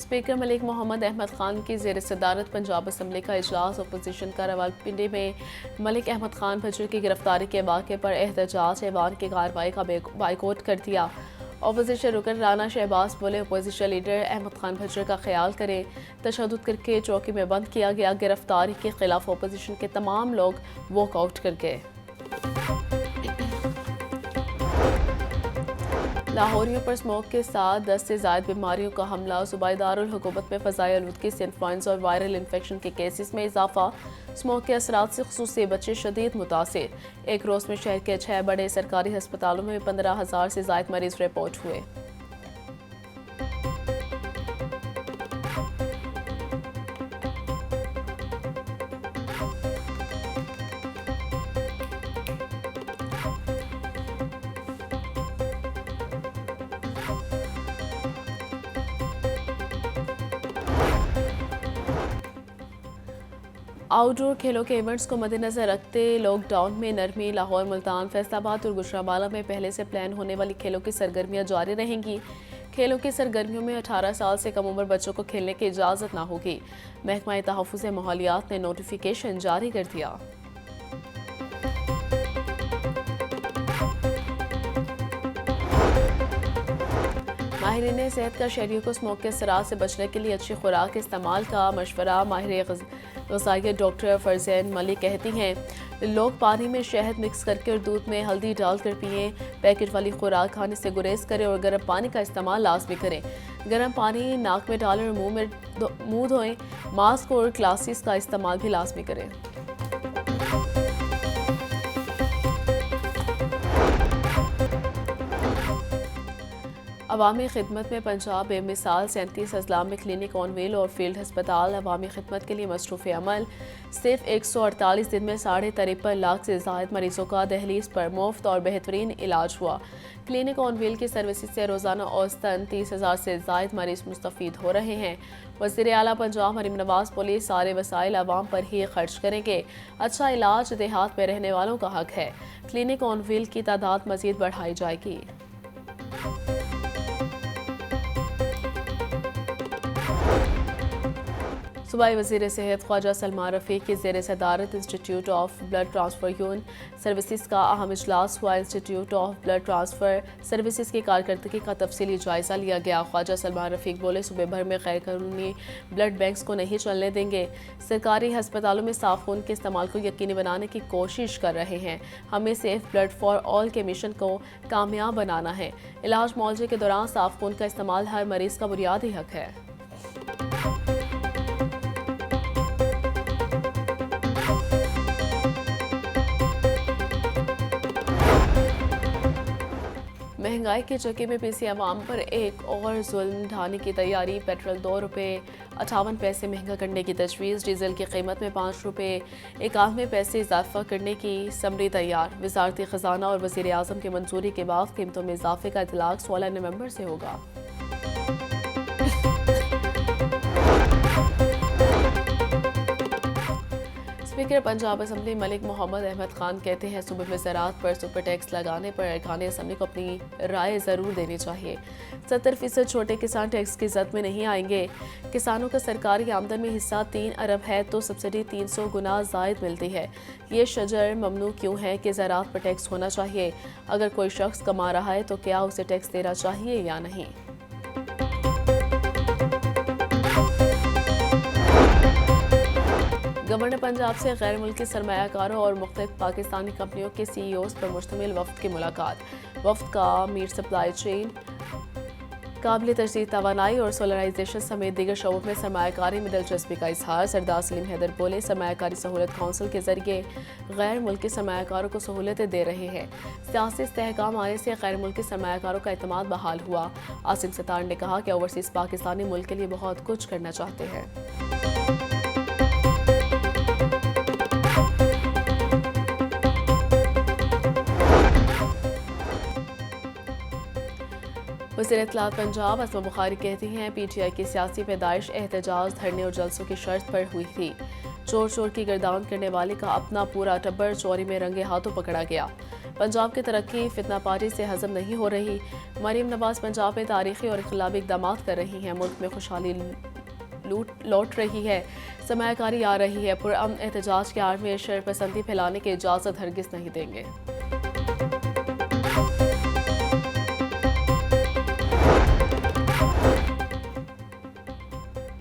Speaker Malik Mohammad Ahmad Khan की ज़ेर सदारत पंजाब असम्बली का इजलास अपोजिशन का रावलपिंडी में मलिक अहमद खान भज्जर की गिरफ्तारी के वाक़े पर एहतजाज ऐवान की कार्रवाई का बाइकआउट कर दिया। अपोजिशन रुकन राना शहबाज बोले, अपोजिशन लीडर अहमद खान भज्जर का ख्याल करें, तशद्दुद करके चौकी में बंद किया गया। गिरफ्तारी के खिलाफ अपोजिशन के तमाम लोग वॉकआउट कर गए। लाहौरियों पर स्मोक के साथ 10 से ज़ायद बीमारियों का हमला। सूबाई दारुल हुकूमत में फ़ज़ाई आलूदगी से इन्फ्लुएंजा और वायरल इन्फेक्शन के केसेस में इजाफा। स्मोक के असरात से खुसूसी बच्चे शदीद मुतासिर। एक रोज़ में शहर के 6 बड़े सरकारी अस्पतालों में 15,000 से ज़ायद मरीज रिपोर्ट हुए। आउटडोर खेलों के इवेंट्स को मद्देनजर रखते लॉकडाउन में नरमी। लाहौर, मुल्तान, फैसलाबाद और गुजरांवाला में पहले से प्लान होने वाली खेलों की सरगर्मियां जारी रहेंगी। खेलों की सरगर्मियों में 18 साल से कम उम्र बच्चों को खेलने की इजाज़त ना होगी। महकमा तहफ़्फ़ुज़ माहौलियात ने नोटिफिकेशन जारी कर दिया। माहिरीन सेहत का शहरियों को स्मोक के असरात से बचने के लिए अच्छी खुराक के इस्तेमाल का मशवरा। माहिर ग़िज़ाइयत डॉक्टर फरज़ैन मलिक कहती हैं, लोग पानी में शहद मिक्स करके और दूध में हल्दी डालकर पिएं। पैकेट वाली खुराक खाने से गुरेज करें और गर्म पानी का इस्तेमाल लाजमी करें। गर्म पानी नाक में डालें और मुंह धोएं। मास्क और ग्लासेस का इस्तेमाल भी लाजमी करें। अवामी खिदमत में पंजाब बेमिसाल 37 अजला में क्लिनिक ऑन व्हील और फील्ड अस्पताल अवामी खिदमत के लिए मसरूफ़ अमल। सिर्फ 148 दिन में 53.5 लाख से ज़ायद मरीजों का दहलीज पर मुफ्त और बेहतरीन इलाज हुआ। क्लिनिक ऑन व्हील की सर्विसेज से रोज़ाना औसतन 30,000 से ज़ायद मरीज मुस्तफ़ीद हो रहे हैं। वज़ीर आला पंजाब मरीम नवाज बोले, सारे वसाइल आवाम पर ही खर्च करेंगे। अच्छा इलाज देहात में रहने वालों का हक है। क्लिनिक ऑन व्हील की तादाद मज़ीद बढ़ाई जाएगी। सूबाई वज़ीर सेहत ख्वाजा सलमान रफ़ीक की ज़ेर सदारत institute of blood transfusion services का अहम इजलास हुआ। Institute of blood transfer services की कारकर्दगी का तफसीली जायज़ा लिया गया। ख्वाजा सलमान रफ़ीक बोले, सूबे भर में गैर कानूनी ब्लड बैंक्स को नहीं चलने देंगे। सरकारी हस्पतालों में साफ खून के इस्तेमाल को यकीनी बनाने की कोशिश कर रहे हैं। हमें सेफ ब्लड फॉर ऑल के मिशन को कामयाब बनाना है। इलाज मुआवजे के दौरान साफ खून का इस्तेमाल हर मरीज़ का बुनियादी हक है। महंगाई के चक्के में पीसी अवाम पर एक और जुल्म ढाने की तैयारी। पेट्रोल 2 रुपये 58 पैसे महंगा करने की तजवीज़। डीजल की कीमत में 5 रुपये 91 पैसे इजाफा करने की समरी तैयार। वज़ारती ख़जाना और वज़ीर आज़म की मंजूरी के बाद कीमतों में इजाफे का इतलाक़ 16 नवंबर से होगा। स्पीकर पंजाब असम्बली मलिक मोहम्मद अहमद खान कहते हैं, सूबे में ज़राअत पर सुपर टैक्स लगाने पर अरकान असम्बली को अपनी राय ज़रूर देनी चाहिए। 70% छोटे किसान टैक्स की जद में नहीं आएंगे। किसानों का सरकारी आमदन में हिस्सा 3 अरब है तो सब्सिडी 300 गुना ज़ायद मिलती है। ये शजर ममनू क्यों है कि ज़राअत पर टैक्स होना चाहिए? अगर कोई शख्स कमा रहा है तो क्या उसे टैक्स देना चाहिए या नहीं? गवर्नर पंजाब से गैर मुल्की सरमायाकारों और मुख्तलिफ पाकिस्तानी कंपनियों के CEOs पर मुश्तमिल वफ्द की मुलाकात। वफ्द का मीट सप्लाई चेन, काबिल तजदीद तवानाई और सोलराइजेशन समेत दीगर शोबों में सरमायाकारी में दिलचस्पी का इजहार। सरदार सलीम हैदर बोले, सरमायाकारी सहूलत काउंसिल के जरिए गैर मुल्की सरमायाकारों को सहूलतें दे रहे हैं। सियासी इस्तेहकाम आने से गैर मुल्की सरमायाकारों का एतमाद बहाल हुआ। आसिम सत्तार ने कहा कि ओवरसीज़ पाकिस्तानी मुल्क के लिए बहुत कुछ करना चाहते हैं। वज़ीर इत्तलात पंजाब असमा बुखारी कहती हैं, PTI की सियासी पैदाइश एहतजाज, धरने और जलसों की शर्त पर हुई थी। चोर चोर की गर्दान करने वाले का अपना पूरा टब्बर चोरी में रंगे हाथों पकड़ा गया। पंजाब की तरक्की फितना पार्टी से हजम नहीं हो रही। मरीम नवाज पंजाब में तारीखी और इनकलाबी इकदाम कर रही हैं। मुल्क में खुशहाली लौट रही है, सरमायाकारी आ रही है। पुरअमन एहतजाज की आड़ में शरपसंदी फैलाने की इजाज़त हरगिज़ नहीं देंगे।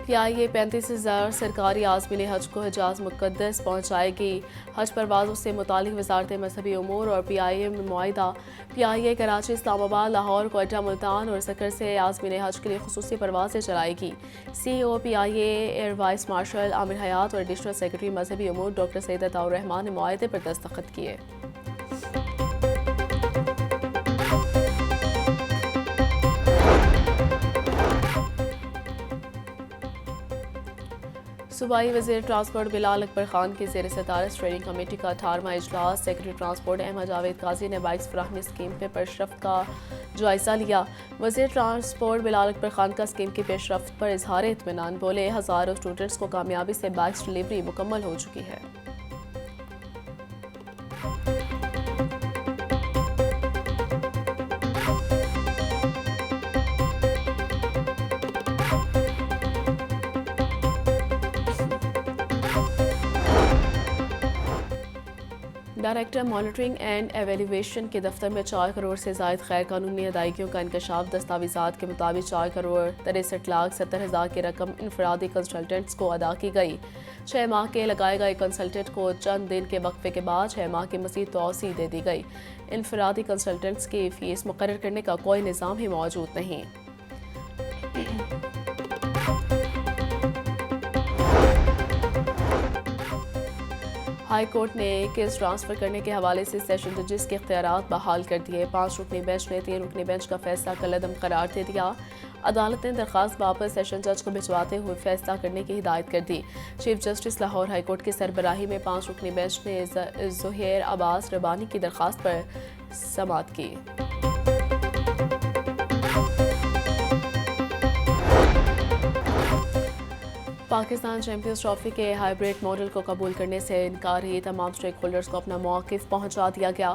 PIA 35,000 सरकारी आज़मीन हज को हिजाज मुक़द्दस पहुँचाएगी। हज परवाज़ों से मुतालिक वज़ारत मजहबी उमूर और PIA में मुआहिदा। PIA कराची, इस्लामाबाद, लाहौर, क्वेटा, मुल्तान और सकर से आज़मीन हज के लिए खुसूसी परवाज़ें चलाएगी। CEO PIA air vice marshal Aamir Hayat और एडिशनल सेक्रेटरी मजहबी उमूर डॉक्टर सैयद अताउर रहमान ने मुआहिदे पर दस्तखत किए। सूबाई वज़ीर ट्रांसपोर्ट बिलाल अकबर खान की ज़ेर सदारत स्टीयरिंग कमेटी का 18वां इजलास। सेक्रेटरी ट्रांसपोर्ट अहमद जावेद काजी ने बाइक्स फराहमी स्कीम पे पेशरफ्त का जायज़ा लिया। वज़ीर ट्रांसपोर्ट बिलाल अकबर खान का स्कीम की पेशरफ्त पर इजहार इत्मीनान। बोले, हज़ारों स्टूडेंट्स को कामयाबी से बाइक्स डिलीवरी मुकम्मल हो चुकी है। डायरेक्टर मॉनिटरिंग एंड एवेल्यूएशन के दफ्तर में 4 करोड़ से ज़ायद गैर कानूनी अदायगियों का इंकशाफ। दस्तावेज़ात के मुताबिक 4 करोड़ 63,70,000 की रकम इनफरादी कंसल्टेंट्स को अदा की गई। 6 माह के लगाए गए कंसल्टेंट को चंद दिन के वक्फे के बाद 6 माह की मज़ीद तौसी दे दी गई। इनफरादी कंसल्टेंट्स की फ़ीस मुकर्रर करने का कोई निज़ाम ही मौजूद नहीं। हाई कोर्ट ने केस ट्रांसफर करने के हवाले से सेशन जजेस के इख्तियारात बहाल कर दिए। 5 रुकनी बेंच ने 3 रुकनी बेंच का फैसला कलअदम करार दे दिया। अदालत ने दरख्वास्त वापस सेशन जज को भिजवाते हुए फैसला करने की हिदायत कर दी। Chief justice Lahore high court की सरबराही में 5 रुकनी बेंच ने ज़ुहैर अब्बास रबानी की दरख्वास्त पर समाअत की। पाकिस्तान चैंपियंस ट्रॉफी के हाइब्रिड मॉडल को कबूल करने से इनकार ही तमाम स्टेक होल्डर्स को अपना मौक़िफ़ पहुँचा दिया गया।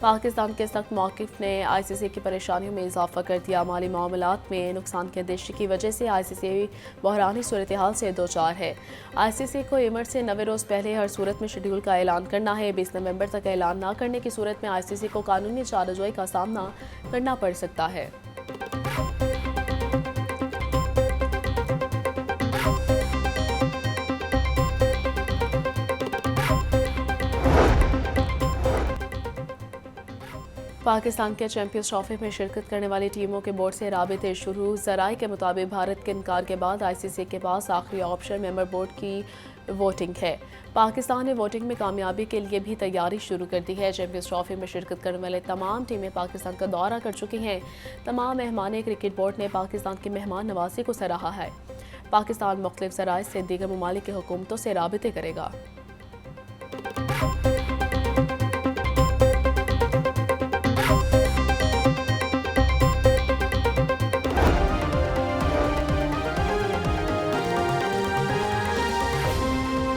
पाकिस्तान के सख्त मौक़िफ़ ने ICC की परेशानियों में इजाफा कर दिया। माली मामलात में नुकसान की अंदेशी की वजह से ICC बहरानी सूरत हाल से दो चार है। ICC को इमर से 90 रोज़ पहले हर सूरत में शेड्यूल का ऐलान करना है। 20 नवंबर तक ऐलान न करने की सूरत में ICC को कानूनी चाराजोई का सामना करना पड़ सकता है। पाकिस्तान के चैंपियंस ट्रॉफी में शिरकत करने वाली टीमों के बोर्ड से राबिते शुरू। ज़राए के मुताबिक भारत के इनकार के बाद ICC के पास आखिरी ऑप्शन मेंबर बोर्ड की वोटिंग है। पाकिस्तान ने वोटिंग में कामयाबी के लिए भी तैयारी शुरू कर दी है। चैंपियंस ट्रॉफी में शिरकत करने वाले तमाम टीमें पाकिस्तान का दौरा कर चुकी हैं। तमाम मेहमान क्रिकेट बोर्ड ने पाकिस्तान की मेहमान नवाजी को सराहा है। पाकिस्तान मुख्तलिफ ज़राए से दीगर ममालिक की हुकूमतों से राबिते करेगा।